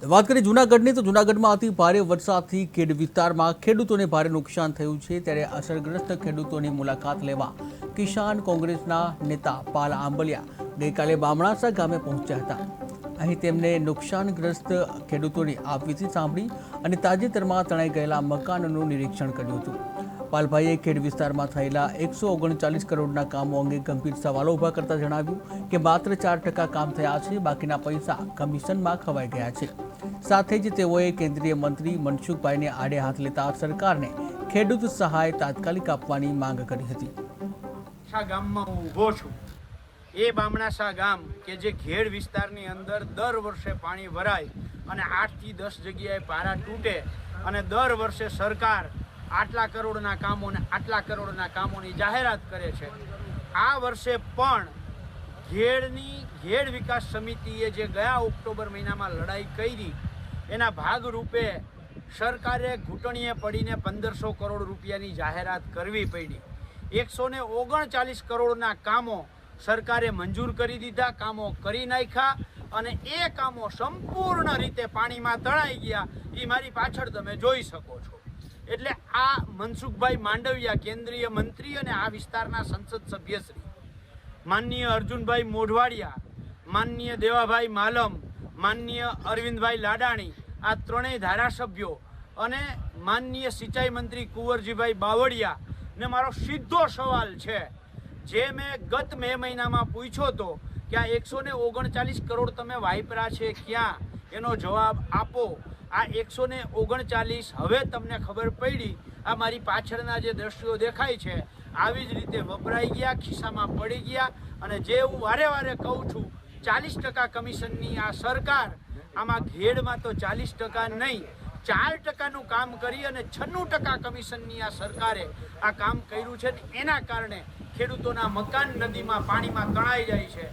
વાત કરીએ જૂનાગઢની તો જૂનાગઢમાં અતિ ભારે વરસાદથી ખેડ વિસ્તારમાં ખેડૂતોને ભારે નુકસાન થયું છે। ત્યારે અસરગ્રસ્ત ખેડૂતોની મુલાકાત લેવા કિસાન કોંગ્રેસના નેતા પાલ આંબલિયા ગઈકાલે બામણાસા ગામે પહોંચ્યા હતા। અહીં તેમને નુકસાનગ્રસ્ત ખેડૂતોની આપવીતી સાંભળી અને તાજેતરમાં તણાઈ ગયેલા મકાનોનું નિરીક્ષણ કર્યું હતું। પાલભાઈએ ખેડ વિસ્તારમાં થયેલા 139 કરોડના કામો અંગે ગંભીર સવાલો ઊભા કરતા જણાવ્યું કે માત્ર 4% કામ થયા છે, બાકીના પૈસા કમિશનમાં ખવાઈ ગયા છે। સાથે જ તેઓએ કેન્દ્રીય મંત્રી મનસુખભાઈને આડે હાથ લેતા સરકારને ખેડૂત સહાય તાત્કાલિક આપવાની માંગ કરી હતી। ગામમાં હું ઊભો છું, એ બામણાસા ગામ કે જે ખેડ વિસ્તારની અંદર દર વર્ષે પાણી ભરાય અને 8 થી 10 જગ્યાએ પારા તૂટે અને દર વર્ષે સરકાર આટલા કરોડના કામો અને આટલા કરોડના કામોની જાહેરાત કરે છે। આ વર્ષે પણ ખેડ વિકાસ સમિતિએ જે ગયા ઓક્ટોબર મહિનામાં લડાઈ કરી એના ભાગરૂપે સરકારે ઘૂંટણીએ પડીને 1500 કરોડ રૂપિયાની જાહેરાત કરવી પડી। 139 કરોડના કામો સરકારે મંજૂર કરી દીધા, કામો કરી નાખ્યા અને એ કામો સંપૂર્ણ રીતે પાણીમાં તણાઈ ગયા। એ મારી પાછળ તમે જોઈ શકો છો। એટલે આ મનસુખભાઈ માંડવિયા કેન્દ્રીય મંત્રી અને આ વિસ્તારના સંસદ સભ્યશ્રી માનનીય અર્જુનભાઈ મોઢવાડિયા, માનનીય દેવાભાઈ માલમ, માનનીય અરવિંદભાઈ લાડાણી, આ ત્રણેય ધારાસભ્યો અને માનનીય સિંચાઈ મંત્રી કુંવરજીભાઈ બાવળિયા ને મારો સીધો સવાલ છે, જે મેં ગત મે મહિનામાં પૂછ્યો હતો કે આ 139 કરોડ તમે વાપર્યા છે ક્યાં, એનો જવાબ આપો। આ 139 હવે તમને ખબર પડી, આ મારી પાછળના જે દ્રશ્યો દેખાય છે આવી જ રીતે વપરાઈ ગયા, ખિસ્સામાં પડી ગયા। અને જે હું વારે વારે કહું છું 40% કમિશનની આ સરકાર, આમાં ખેડમાં તો 40% નહીં 4%નું કામ કરી અને 96% કમિશનની આ સરકારે આ કામ કર્યું છે। એના કારણે ખેડૂતોના મકાન નદીમાં પાણીમાં તણાઈ જાય છે।